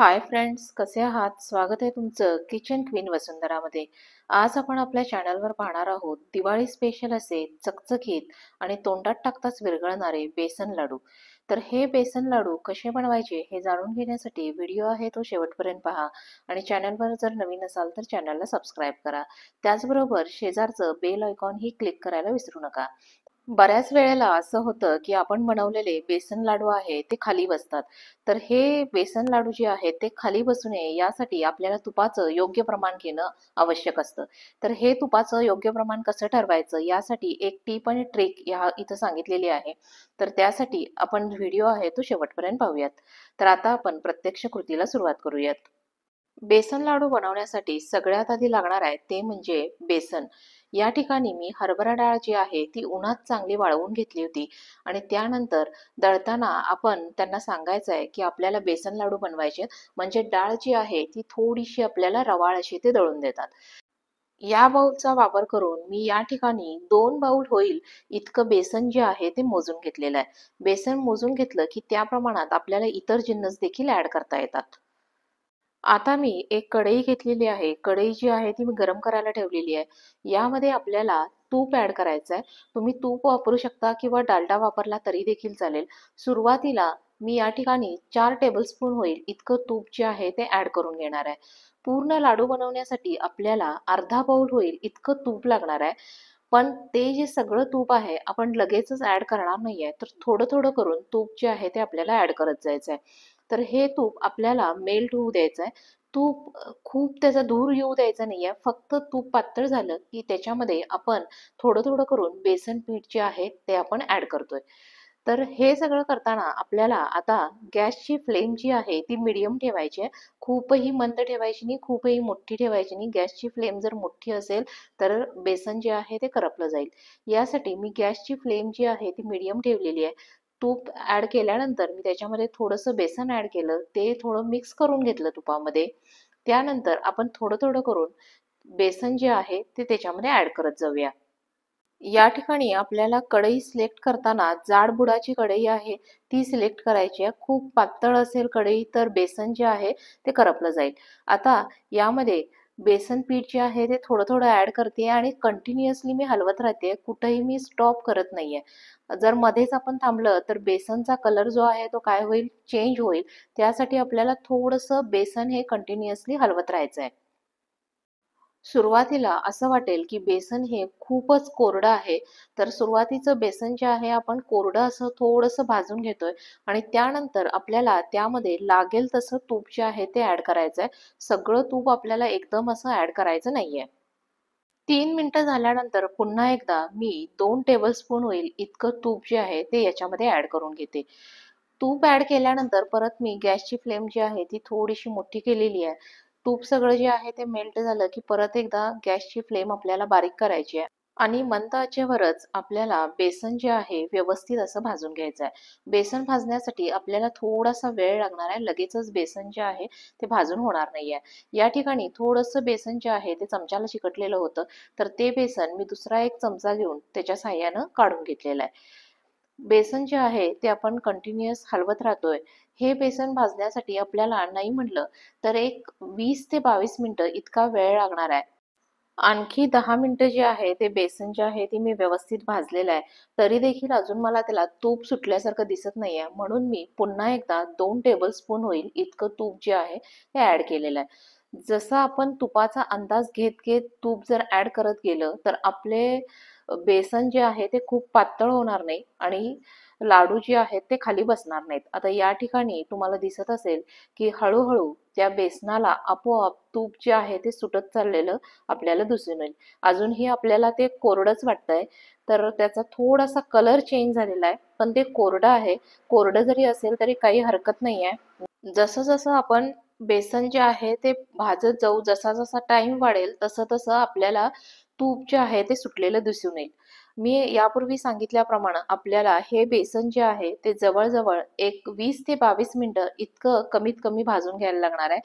Hi friends, कसे आहात? स्वागत आहे तुमचं किचन क्वीन वसुंधरामध्ये. आज आपण आपल्या चॅनलवर पाहणार आहोत दिवाळी स्पेशल असे चकचकीत आणि तोंडात टाकताच विरघळणारे बेसन लाडू. तर हे बेसन लाडू कसे बनवायचे हे जाणून घेण्यासाठी व्हिडिओ आहे तो शेवटपर्यंत पहा आणि चॅनलवर जर नवीन असाल तर चॅनलला सबस्क्राईब करा. त्याचबरोबर शेजारचं बेल आयकॉन ही क्लिक करायला विसरू नका. बऱ्याच वेळेला असं होतं की आपण बनवलेले बेसन लाडू आहे ते खाली बसतात. तर हे बेसन लाडू जे आहेत ते खाली बसू नये यासाठी आपल्याला तुपाचं योग्य प्रमाण घेणं आवश्यक असतं. तर हे तुपाचं योग्य प्रमाण कसं ठरवायचं यासाठी एक टीप आणि ट्रिक इथं सांगितलेली आहे. तर त्यासाठी आपण व्हिडिओ आहे तो शेवटपर्यंत पाहूयात. तर आता आपण प्रत्यक्ष कृतीला सुरुवात करूयात. बेसन लाडू बनवण्यासाठी सगळ्यात आधी लागणार आहे ते म्हणजे बेसन. या ठिकाणी मी हरभरा डाळ जी आहे ती उन्हात चांगली वाळवून घेतली होती आणि त्यानंतर दळताना आपण त्यांना सांगायचं आहे की आपल्याला बेसन लाडू बनवायचे म्हणजे डाळ जी आहे ती थोडीशी आपल्याला रवाळ अशी ते दळून देतात. या बाऊलचा वापर करून मी या ठिकाणी 2 बाऊल होईल इतकं बेसन जे आहे ते मोजून घेतलेलं आहे. बेसन मोजून घेतलं की त्या प्रमाणात आपल्याला इतर जिन्नस देखील ऍड करता येतात. आता मी एक कढई घेतलेली आहे. कढई जी आहे ती मी गरम करायला ठेवलेली आहे. यामध्ये आपल्याला तूप ॲड करायचं आहे. तुम्ही तूप वापरू शकता किंवा डालडा वापरला तरी देखील चालेल. सुरुवातीला मी या ठिकाणी 4 टेबलस्पून होईल इतकं तूप जे आहे ते ॲड करून घेणार आहे. पूर्ण लाडू बनवण्यासाठी आपल्याला अर्धा बाऊल होईल इतकं तूप लागणार आहे. पण ते जे सगळं तूप आहे आपण लगेचच ॲड करणार नाही आहे. तर थोडं थोडं करून तूप जे आहे ते आपल्याला ॲड करत जायचं आहे. तर हे तूप आपल्याला मेल्ट होऊ द्यायचं आहे. तूप खूप त्याचा धूर येऊ द्यायचा नाहीये. फक्त तूप पातळ झालं की त्याच्यामध्ये आपण थोडं थोडं करून बेसन पीठ जे आहे ते आपण ॲड करतोय. तर हे सगळं करताना आपल्याला आता गॅसची फ्लेम जी आहे ती मीडियम ठेवायची आहे. खूपही मंद ठेवायची नाही, खूपही मोठी ठेवायची नाही. गॅसची फ्लेम जर मोठी असेल तर बेसन जे आहे ते करपलं जाईल. यासाठी मी गॅसची फ्लेम जी आहे ती मीडियम ठेवलेली आहे. तूप ॲड केल्यानंतर मी त्याच्यामध्ये थोडंसं बेसन ॲड केलं. ते थोडं मिक्स करून घेतलं तुपामध्ये. त्यानंतर आपण थोडं थोडं करून बेसन जे आहे ते त्याच्यामध्ये ॲड करत जाऊया. या ठिकाणी आपल्याला कढई सिलेक्ट करताना जाड बुडाची कढई आहे ती सिलेक्ट करायची आहे. खूप पातळ असेल कढई तर बेसन जे आहे ते करपलं जाईल. आता यामध्ये बेसन पीठ जे आहे ते थोडं थोडं ॲड करते आणि कंटिन्युअसली मी हलवत राहते. कुठेही मी स्टॉप करत नाहीये. जर मध्येच आपण थांबलं तर बेसनचा कलर जो आहे तो काय होईल, चेंज होईल. त्यासाठी आपल्याला थोडंसं बेसन हे कंटिन्युअसली हलवत राहायचं आहे. सुरुवातीला असं वाटेल की बेसन हे खूपच कोरडं आहे. तर सुरुवातीचं बेसन जे आहे आपण कोरडं असं थोडंसं भाजून घेतोय आणि त्यानंतर आपल्याला त्यामध्ये लागेल तसं तूप जे आहे ते ॲड करायचं आहे. सगळं तूप आपल्याला एकदम असं ॲड करायचं नाहीये. 3 मिनिटं झाल्यानंतर पुन्हा एकदा मी 2 टेबलस्पून होईल इतकं तूप जे आहे ते याच्यामध्ये ॲड करून घेते. तूप ॲड केल्यानंतर परत मी गॅसची फ्लेम जी आहे ती थोडीशी मोठी केलेली आहे. तूप सगळं जे आहे ते मेल्ट झालं की परत एकदा गॅसची फ्लेम आपल्याला बारीक करायची आहे आणि मंद आचेवरच आपल्याला बेसन जे आहे व्यवस्थित असं भाजून घ्यायचं आहे. बेसन भाजण्यासाठी आपल्याला थोडासा वेळ लागणार आहे. लगेचच बेसन जे आहे ते भाजून होणार नाहीये. या ठिकाणी थोडंसं बेसन जे आहे ते चमच्याला चिकटलेलं होतं. तर ते बेसन मी दुसरा एक चमचा घेऊन त्याच्या साहाय्यानं काढून घेतलेलं आहे. बेसन जे आहे ते आपण कंटिन्युअस हलवत राहतोय. हे बेसन भाजण्यासाठी आपल्याला नाही म्हटलं तर एक 20 ते 22 मिनिटं इतका वेळ लागणार आहे. आणखी 10 मिनिटं जे आहे ते बेसन जे आहे ते मी व्यवस्थित भाजलेलं आहे. तरी देखील अजून मला त्याला तूप सुटल्यासारखं दिसत नाहीये. म्हणून मी पुन्हा एकदा 2 टेबलस्पून होईल इतकं तूप जे आहे ते ॲड केलेलं आहे. जसं आपण तुपाचा अंदाज घेत घेत तूप जर ॲड करत गेलं तर आपले बेसन जे आहे ते खूप पातळ होणार नाही आणि लाडू जे आहेत ते खाली बसणार नाहीत. आता या ठिकाणी तुम्हाला दिसत असेल की हळूहळू त्या बेसनाला आपोआप तूप जे आहे ते सुटत चाललेलं आपल्याला दिसून येईल. अजूनही आपल्याला ते कोरडंच वाटतंय. तर त्याचा थोडासा कलर चेंज झालेला आहे. पण ते कोरडं आहे. कोरडं जरी असेल तरी काही हरकत नाही आहे. जसं जसं आपण बेसन जे आहे ते भाजत जाऊ, जसा जसा टाइम वाढेल तसं तसं आपल्याला तूप जे आहे ते सुटलेलं दिसून येईल. मी यापूर्वी सांगितल्याप्रमाणे आपल्याला हे बेसन जे आहे ते जवळजवळ एक 20 ते 22 मिनिटं इतकं कमीत कमी भाजून घ्यायला लागणार आहे.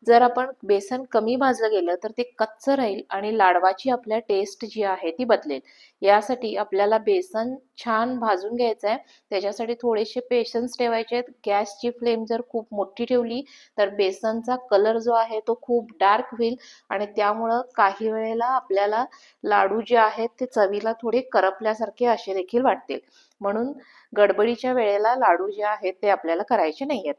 जर आपण बेसन कमी भाजलं गेलं तर ते कच्चं राहील आणि लाडवाची आपल्या टेस्ट जी आहे ती बदलेल. यासाठी आपल्याला बेसन छान भाजून घ्यायचं आहे. त्याच्यासाठी थोडेसे पेशन्स ठेवायचे आहेत. गॅसची फ्लेम जर खूप मोठी ठेवली तर बेसनचा कलर जो आहे तो खूप डार्क होईल आणि त्यामुळं काही वेळेला आपल्याला लाडू जे आहेत ते चवीला थोडे करपल्यासारखे असे देखील वाटतील. म्हणून गडबडीच्या वेळेला लाडू जे आहेत ते आपल्याला करायचे नाहीयेत.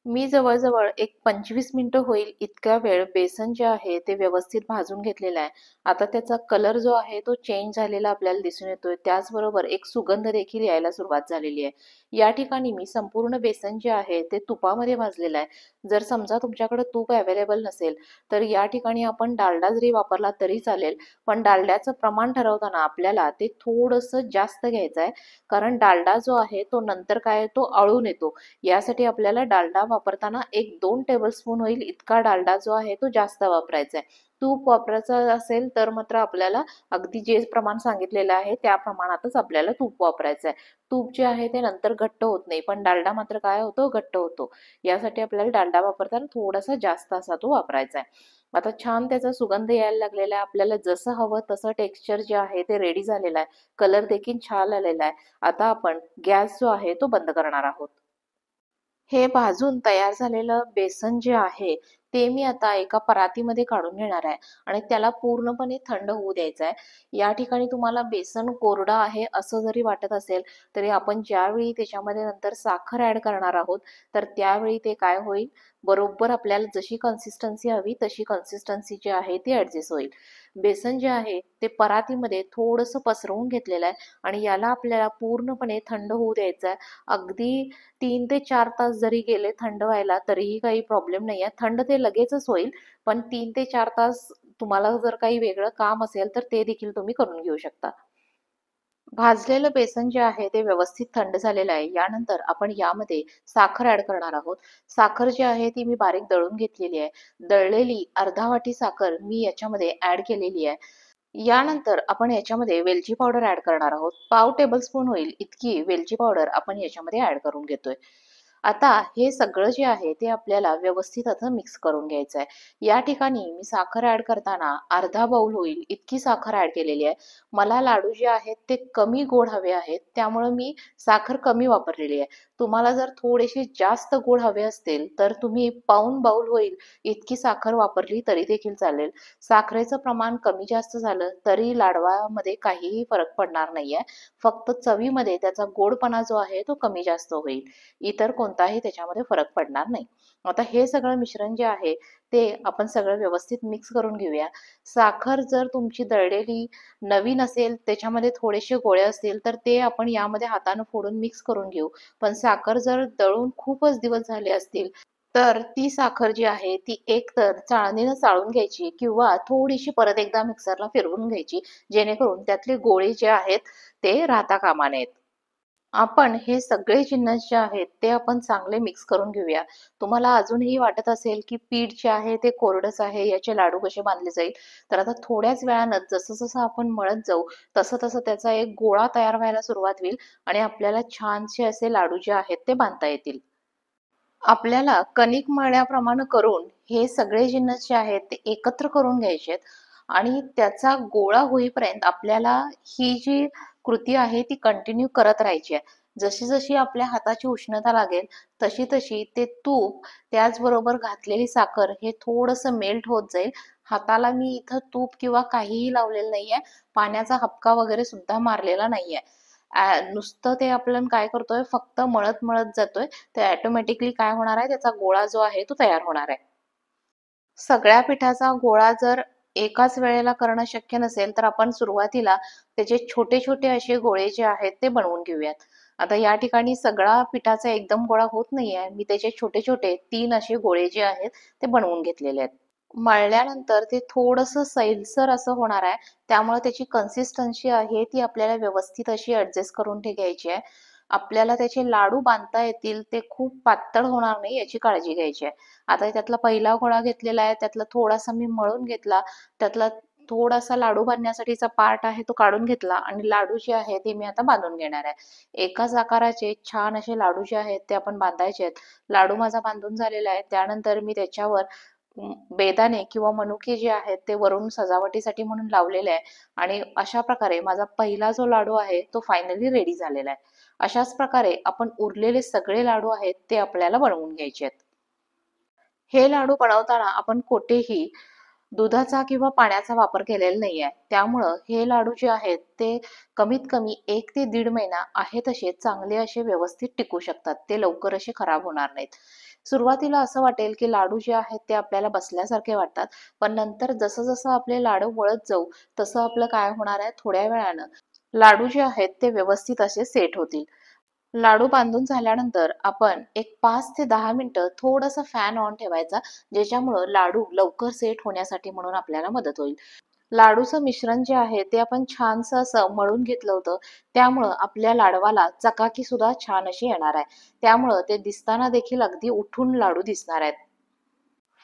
मी जवळ-जवळ एक 25 मिनिटं होईल इतका वेळ बेसन जे आहे ते व्यवस्थित भाजून घेतलेलं आहे. आता त्याचा कलर जो आहे तो चेंज झालेला आपल्याला दिसून येतोय. त्याचबरोबर एक सुगंध देखील यायला सुरुवात झालेली आहे. या ठिकाणी मी संपूर्ण बेसन जे आहे ते तुपामध्ये भाजलेलं आहे. जर समजा तुमच्याकडे तूप अवेलेबल नसेल तर या ठिकाणी आपण डालडा जरी वापरला तरी चालेल. पण डालड्याचं प्रमाण ठरवताना आपल्याला ते थोडंसं जास्त घ्यायचं आहे. कारण डालडा जो आहे तो नंतर काय तो आळून येतो. यासाठी आपल्याला डालडा वापरताना 1-2 टेबलस्पून होईल इतका डालडा जो आहे तो जास्त वापरायचा आहे. तूप वापरायचं असेल तर मात्र आपल्याला अगदी जे प्रमाण सांगितलेलं आहे त्या प्रमाणातच आपल्याला तूप वापरायचं आहे. तूप जे आहे ते नंतर घट्ट होत नाही, पण डालडा मात्र काय होतो घट्ट होतो. यासाठी आपल्याला डालडा वापरताना थोडासा जास्त असा तो वापरायचा आहे. आता छान त्याचा सुगंध यायला लागलेला आहे. आपल्याला जसं हवं तसं टेक्स्चर जे आहे ते रेडी झालेलं आहे. कलर देखील छान आलेला आहे. आता आपण गॅस जो आहे तो बंद करणार आहोत. हे भाजून तयार झालेलं बेसन जे आहे ते मी आता एका परातीमध्ये काढून घेणार आहे आणि त्याला पूर्णपणे थंड होऊ द्यायचं आहे. या ठिकाणी तुम्हाला बेसन कोरडं आहे असं जरी वाटत असेल तरी आपण ज्यावेळी त्याच्यामध्ये नंतर साखर ॲड करणार आहोत तर त्यावेळी ते काय होईल, बरोबर आपल्याला जशी कन्सिस्टन्सी हवी तशी कन्सिस्टन्सी जी आहे ती ॲडजस्ट होईल. बेसन जे आहे ते परातीमध्ये थोडंसं पसरवून घेतलेलं आहे आणि याला आपल्याला पूर्णपणे थंड होऊ द्यायचं आहे. अगदी 3 ते 4 तास जरी गेले थंड व्हायला तरीही काही प्रॉब्लेम नाहीये. थंड ते लगेचच होईल, पण 3 ते 4 तास तुम्हाला जर काही वेगळं काम असेल तर ते देखील तुम्ही करून घेऊ शकता. भाजलेलं बेसन जे आहे ते व्यवस्थित थंड झालेलं आहे. यानंतर आपण यामध्ये साखर ॲड करणार आहोत. साखर जी आहे ती मी बारीक दळून घेतलेली आहे. दळलेली अर्धा वाटी साखर मी याच्यामध्ये ॲड केलेली आहे. यानंतर आपण याच्यामध्ये वेलची पावडर ॲड करणार आहोत. पाव टेबलस्पून होईल इतकी वेलची पावडर आपण याच्यामध्ये ॲड करून घेतोय. आता हे सगळं जे आहे ते आपल्याला व्यवस्थित असं मिक्स करून घ्यायचं आहे. या ठिकाणी मी साखर ॲड करताना अर्धा बाउल होईल इतकी साखर ॲड केलेली आहे. मला लाडू जे आहेत ते कमी गोड हवे आहेत, त्यामुळं मी साखर कमी वापरलेली आहे. तुम्हाला जर थोडेसे जास्त गोड हवे असतील तर तुम्ही पाऊण बाउल होईल इतकी साखर वापरली तरी देखील चालेल. साखरेचं प्रमाण कमी जास्त झालं तरी लाडवामध्ये काहीही फरक पडणार नाहीये. फक्त चवीमध्ये त्याचा गोडपणा जो आहे तो कमी जास्त होईल. इतर कोणताही त्याच्यामध्ये फरक पडणार नाही. आता हे सगळं मिश्रण जे आहे ते आपण सगळं व्यवस्थित मिक्स करून घेऊया. साखर जर तुमची दळलेली नवीन असेल, त्याच्यामध्ये थोडेसे गोळे असतील, तर ते आपण यामध्ये हातानं फोडून मिक्स करून घेऊ. पण साखर जर दळून खूपच दिवस झाले असतील, तर ती साखर जी आहे ती एकतर चाळणीनं चाळून घ्यायची किंवा थोडीशी परत एकदा मिक्सरला फिरवून घ्यायची, जेणेकरून त्यातले गोळे जे आहेत ते राहता कामा नयेत. आपण हे सगळे जिन्नस जे आहेत ते आपण चांगले मिक्स करून घेऊया. तुम्हाला अजूनही वाटत असेल की पीठ जे आहे ते कोरडंच आहे, याचे लाडू कसे बांधले जाईल, तर आता थोड्याच वेळानं जसं-जसं आपण मळत जाऊ, तसं-तसं त्याचा एक गोळा तयार व्हायला सुरुवात होईल आणि आपल्याला छानसे असे लाडू जे आहेत ते बांधता येतील. आपल्याला कणिक मळण्याप्रमाणे करून हे सगळे जिन्नस जे आहेत ते एकत्र करून घ्यायचे आहेत आणि त्याचा गोळा होईपर्यंत आपल्याला ही जी कृती आहे ती कंटिन्यू करत राहायची आहे. जशी-जशी आपल्या हाताची उष्णता लागेल, तशी-तशी ते तूप त्याचबरोबर घातलेली साखर हे थोडंसं मेल्ट होत जाईल. हाताला मी इथं तूप किंवा काहीही लावलेलं नाहीये. पाण्याचा हबका वगैरे सुद्धा मारलेला नाहीये. नुसतं ते आपण काय करतोय फक्त मळत-मळत जातोय. ते ऑटोमॅटिकली काय होणार आहे त्याचा गोळा जो आहे तो तयार होणार आहे. सगळ्या पिठाचा गोळा जर एकाच वेळेला करणं शक्य नसेल, तर आपण सुरुवातीला त्याचे छोटे-छोटे असे गोळे जे आहेत ते बनवून घेऊयात. आता या ठिकाणी सगळा पिठाचा एकदम गोळा होत नाहीये. मी त्याचे छोटे-छोटे 3 असे गोळे जे आहेत ते बनवून घेतलेले आहेत. मळल्यानंतर ते थोडंसं सैलसर असं होणार आहे. त्यामुळे त्याची कन्सिस्टन्सी आहे ती आपल्याला व्यवस्थित अशी ॲडजस्ट करून घ्यायची आहे. आपल्याला त्याचे लाडू बांधता येतील, ते खूप पातळ होणार नाही याची काळजी घ्यायची आहे. आता त्यातला पहिला गोळा घेतलेला आहे, त्यातला थोडासा मी मळून घेतला. त्यातला थोडासा लाडू बांधण्यासाठीचा पार्ट आहे तो काढून घेतला आणि लाडू जे आहे ते मी आता बांधून घेणार आहे. एकाच आकाराचे छान असे लाडू जे आहेत ते आपण बांधायचे आहेत. लाडू माझा बांधून झालेला आहे. त्यानंतर मी त्याच्यावर बेदाणे किंवा मनुके जे आहेत ते वरून सजावटीसाठी म्हणून लावलेले आहे आणि अशा प्रकारे माझा पहिला जो लाडू आहे तो फायनली रेडी झालेला आहे. अशाच प्रकारे आपण उरलेले सगळे लाडू आहेत ते आपल्याला बनवून घ्यायचे आहेत. हे लाडू बनवताना आपण कोठेही दुधाचा किंवा पाण्याचा वापर केलेला नाहीये. त्यामुळं हे लाडू जे आहेत ते कमीत कमी 1 ते दीड महिना आहे तसे चांगले असे व्यवस्थित टिकू शकतात. ते लवकर असे खराब होणार नाहीत. सुरुवातीला असं वाटेल की लाडू जे आहेत ते आपल्याला बसल्यासारखे वाटतात. पण नंतर जसं-जसं आपले लाडू वळत जाऊ, तसं आपलं काय होणार आहे थोड्या वेळानं लाडू जे आहेत ते व्यवस्थित असे सेट होतील. लाडू बांधून झाल्यानंतर आपण एक 5 ते 10 मिनिटं थोडंसं फॅन ऑन ठेवायचा, ज्याच्यामुळं लाडू लवकर सेट होण्यासाठी म्हणून आपल्याला मदत होईल. लाडूचं मिश्रण जे आहे ते आपण छानसं असं मळून घेतलं होतं. त्यामुळं आपल्या लाडवाला चकाकी सुद्धा छान अशी येणार आहे. त्यामुळं ते दिसताना देखील अगदी उठून लाडू दिसणार आहेत.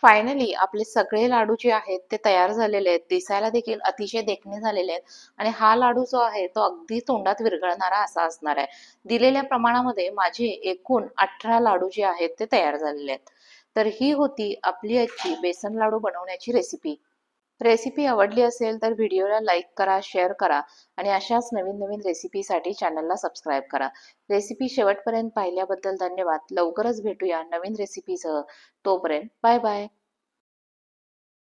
फायनली आपले सगळे लाडू जे आहेत ते तयार झालेले आहेत. दिसायला देखील अतिशय देखणे झालेले आहेत आणि हा लाडू जो आहे तो अगदी तोंडात विरघळणारा असा असणार आहे. दिलेल्या प्रमाणामध्ये माझे एकूण 18 लाडू जे आहेत ते तयार झालेले आहेत. तर ही होती आपली आजची बेसन लाडू बनवण्याची रेसिपी. रेसिपी आवडली असेल तर व्हिडिओला लाईक करा, शेअर करा आणि अशाच नवीन-नवीन रेसिपीसाठी चॅनलला सबस्क्राईब करा. रेसिपी शेवटपर्यंत पाहिल्याबद्दल धन्यवाद. लवकरच भेटूया नवीन रेसिपीसह. तोपर्यंत बाय बाय.